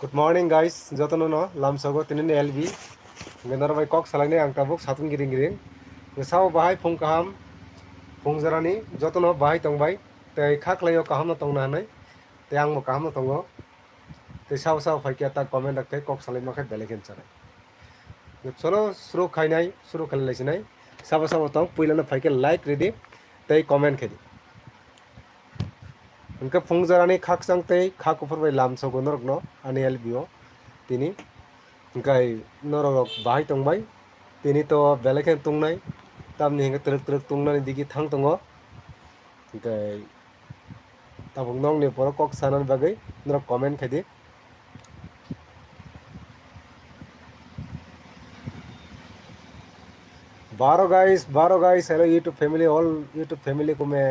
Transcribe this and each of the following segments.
Good morning guys, jotono no lamsago tinin LB ngendar bai kok salai ang tabuk satun giring giring ngesau bahai phung kaham phung jarani jotono bahai tongbai tei khaklayo kaham no tongna hanai te ang mo kaham no tongo te sau sau phaikia ta comment rakte kok salai makhai belegen chare cholo suru khainai suru khalaisinai sabo sabo tong puilana phaikia like ready tei comment khedi उनका Fung जरानी खाक संगते खाक ऊपर भाई लाम सगो नरक न आने एलबीओ तिनी उनका नरक बाहाय तंबाय तिनी तो बेलेखे तुंगनाय तामनि हिंगा तरक तरक तुंगनानि दिगी थांग तंगो उनका ताबुक नंग ने पर कक सानन बागै नरक कमेंट खेदि बारो guys hello YouTube family all YouTube family को मैं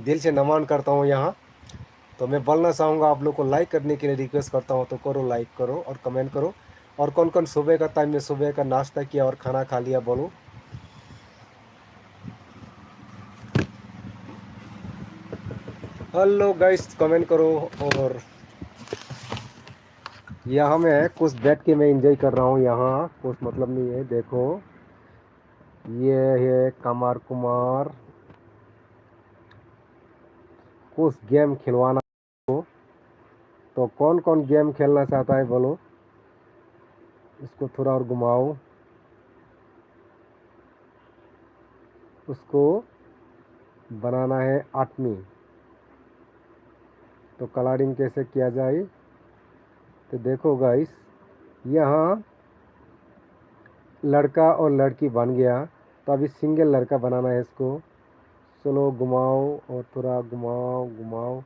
दिल से नमन करता हूँ यहाँ। तो मैं बोलना चाहूँगा आप लोग को लाइक करने के लिए रिक्वेस्ट करता हूँ, तो करो, लाइक करो और कमेंट करो। और कौन कौन सुबह का टाइम में सुबह का नाश्ता किया और खाना खा लिया बोलो। हेलो गाइस कमेंट करो। और यहाँ मैं कुछ बैठ के मैं एंजॉय कर रहा हूँ, यहाँ कुछ मतलब नहीं है। देखो ये है कमर कुमार, कुछ गेम खिलवाना हो तो कौन कौन गेम खेलना चाहता है बोलो। इसको थोड़ा और घुमाओ, उसको बनाना है आदमी। तो कलरिंग कैसे किया जाए तो देखो गाइस, यहाँ लड़का और लड़की बन गया तो अभी सिंगल लड़का बनाना है इसको। चलो घुमाओ और थोड़ा घुमाओ घुमाओ,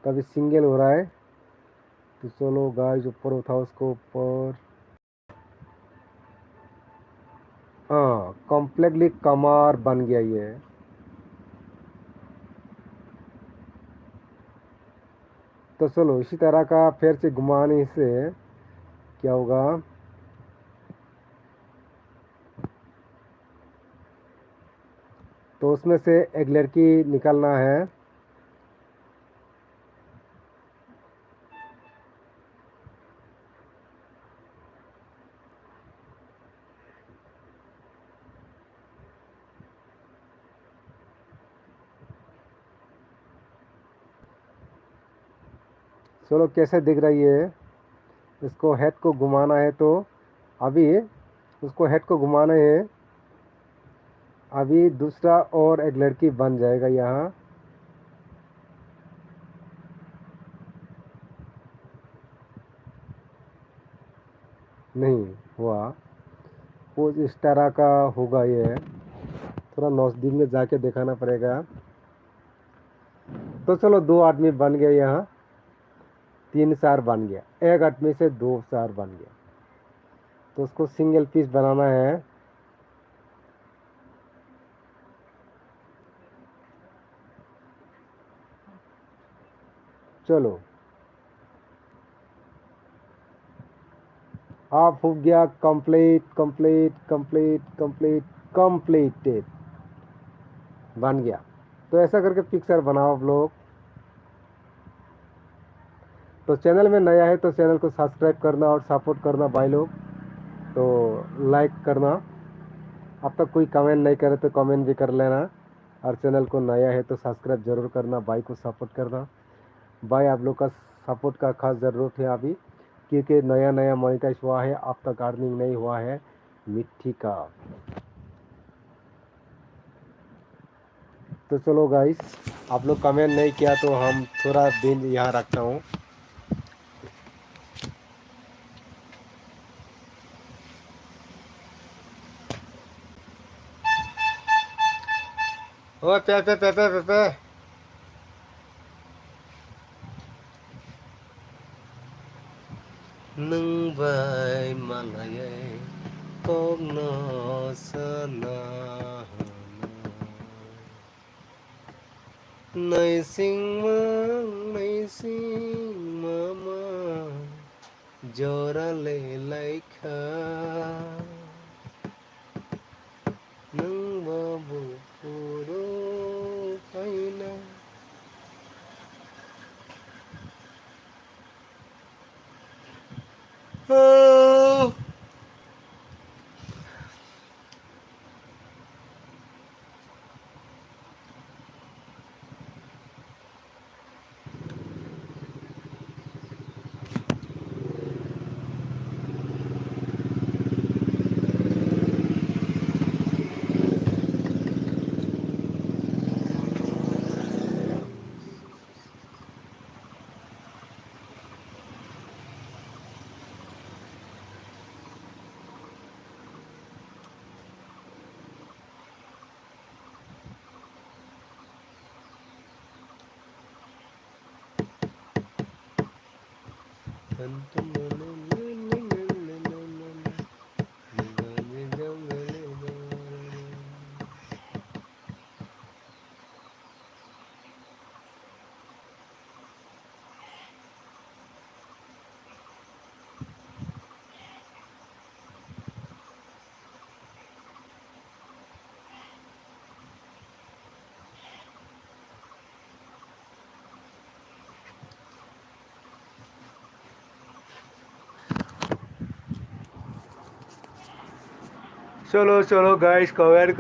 तो अभी सिंगल हो रहा है। तो चलो गाइस ऊपर उठाओ उसको ऊपर। हाँ कम्प्लीटली कमर बन गया ये। तो चलो इसी तरह का फिर से घुमाने से क्या होगा। तो उसमें से एक लड़की निकालना है। चलो कैसे दिख रही है, इसको हेड को घुमाना है। तो अभी उसको हेड को घुमाना है, अभी दूसरा और एक लड़की बन जाएगा यहाँ। नहीं हुआ, कुछ इस तरह का होगा ये, थोड़ा नजदीक में जाके दिखाना पड़ेगा। तो चलो दो आदमी बन गए यहाँ, 3 4 बन गया, एक आदमी से 2 4 बन गया। तो उसको सिंगल पीस बनाना है। चलो आप हो गया complete complete complete complete completed, बन गया। तो ऐसा करके पिक्चर बनाओ आप लोग। तो चैनल में नया है तो चैनल को सब्सक्राइब करना और सपोर्ट करना भाई लोग। तो लाइक करना, अब तक कोई कमेंट नहीं करे तो कमेंट भी कर लेना। और चैनल को नया है तो सब्सक्राइब जरूर करना, भाई को सपोर्ट करना। भाई आप लोग का सपोर्ट का खास ज़रूरत है अभी, क्योंकि नया नया मोनेटाइज हुआ है, अब तक अर्निंग नहीं हुआ है मिट्टी का। तो चलो गाइस, आप लोग कमेंट नहीं किया तो हम थोड़ा दिन यहाँ रखता हूँ। ओ पे पे पे पे पे पे nâng vai malay kok no sana nay sing mama jora le laika nâng babu puro paina. चलो चलो गाइस, कमेंट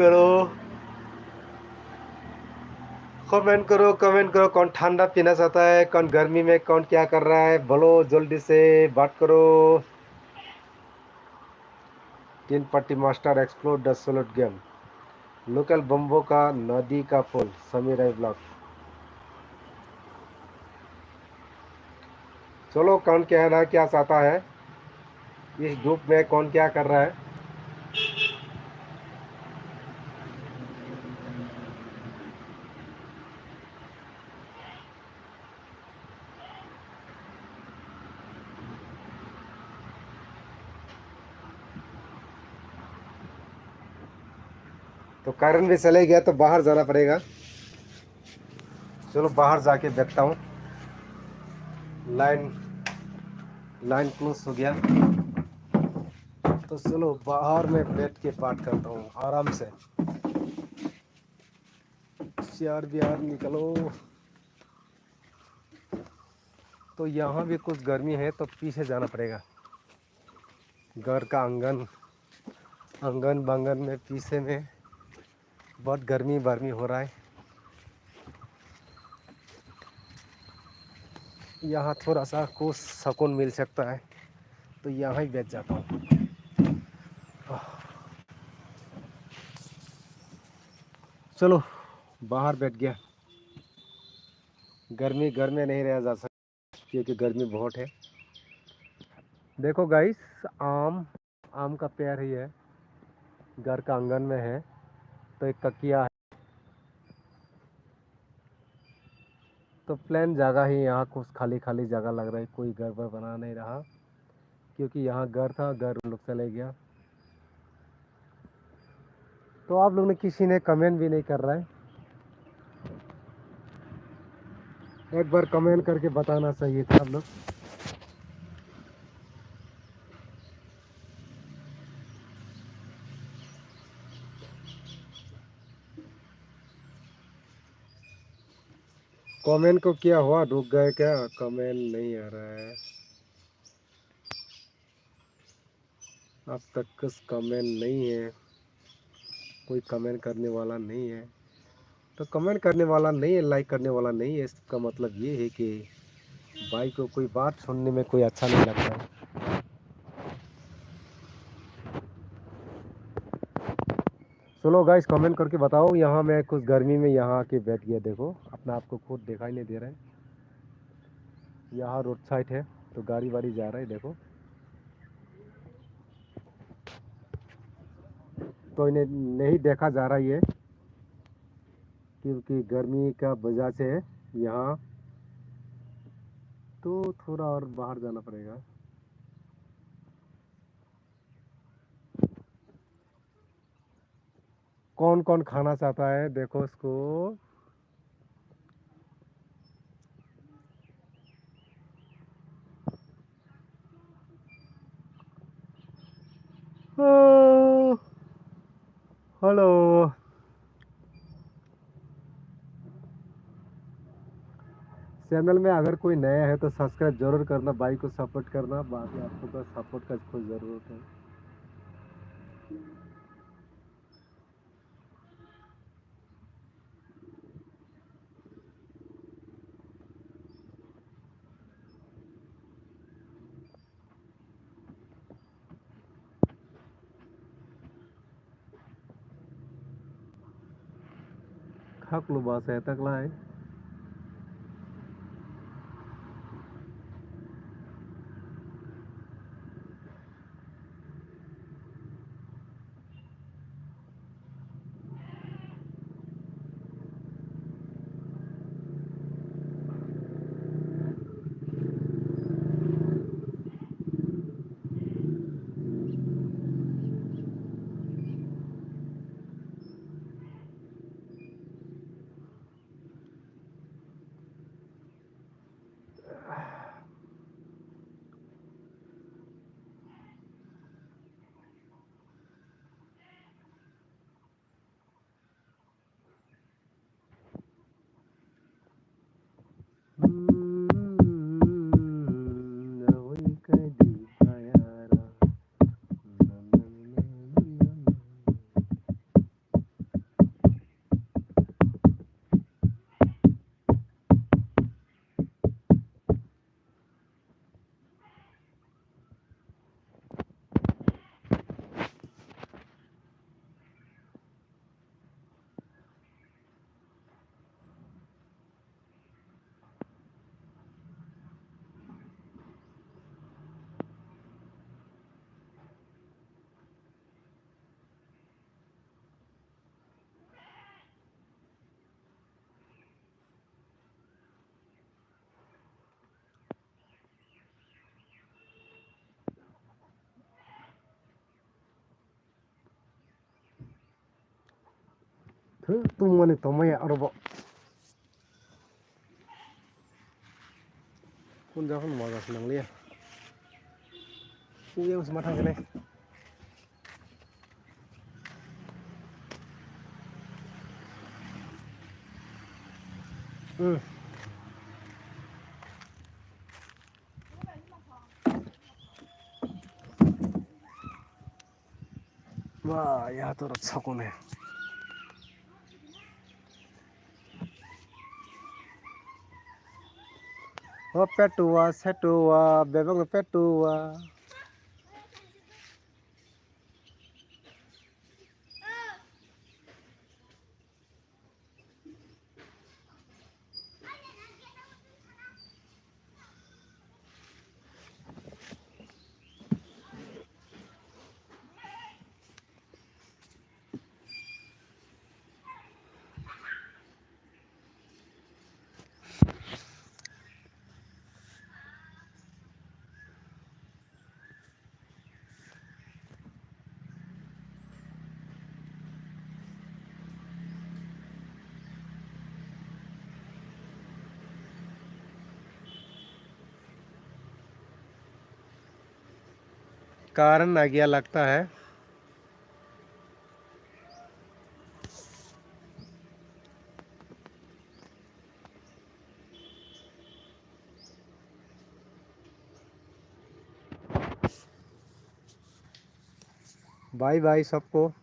करो कौन ठंडा पीना चाहता है, कौन गर्मी में कौन क्या कर रहा है, बोलो जल्दी से बात करो। तीन पट्टी मास्टर एक्सप्लोर द सोलट गेम, लोकल बम्बो का नदी का पुल, समीर आई ब्लॉक। चलो कौन कहना क्या चाहता है, इस ग्रुप में कौन क्या कर रहा है। तो कारण भी चले गया तो बाहर जाना पड़ेगा। चलो बाहर जाके देखता हूँ। लाइन लाइन क्लोज हो गया, तो चलो बाहर में बैठ के बात करता हूँ आराम से। यार बिहार निकलो। तो यहाँ भी कुछ गर्मी है तो पीछे जाना पड़ेगा। घर का आंगन बांगन में पीछे में बहुत गर्मी बर्मी हो रहा है। यहाँ थोड़ा सा कुछ सुकून मिल सकता है तो यहाँ ही बैठ जाता हूँ। चलो बाहर बैठ गया। गर्मी घर में नहीं रहा जा सकता क्योंकि गर्मी बहुत है। देखो गाइस, आम का पेड़ ही है, घर का आंगन में है। तो एक तकिया है, तो प्लेन जगह ही, यहाँ कुछ खाली खाली जगह लग रहा है, कोई घर पर बना नहीं रहा क्योंकि यहाँ घर था, घर लोग चले गया। तो आप लोग ने किसी ने कमेंट भी नहीं कर रहा है। एक बार कमेंट करके बताना चाहिए था आप लोग। कमेंट को क्या हुआ, रुक गए क्या, कमेंट नहीं आ रहा है अब तक। कुछ कमेंट नहीं है, कोई कमेंट करने वाला नहीं है। तो कमेंट करने वाला नहीं है, लाइक करने वाला नहीं है, इसका मतलब ये है कि भाई को कोई बात सुनने में कोई अच्छा नहीं लगता है। चलो गाइस कमेंट करके बताओ। यहाँ मैं कुछ गर्मी में यहाँ आके बैठ गया, देखो अपना आपको खुद दिखाई नहीं दे रहा है। यहाँ रोड साइड है तो गाड़ी वाड़ी जा रहा है, देखो तो इन्हें नहीं देखा जा रहा है क्योंकि गर्मी का वजह से यहाँ तो थोड़ा और बाहर जाना पड़ेगा। कौन कौन खाना चाहता है देखो इसको। हेलो। चैनल में अगर कोई नया है तो सब्सक्राइब जरूर करना, भाई को सपोर्ट करना, बाकी आपको तो सपोर्ट का कोई ज़रूरत है। खाक लो बस है तक लाए। tung mani tomai arobo kun jahon maga senang liya yang sematang kene wah ya to rasa kone oh petua setua bebang petua कारण आ गया लगता है बाय बाय सबको।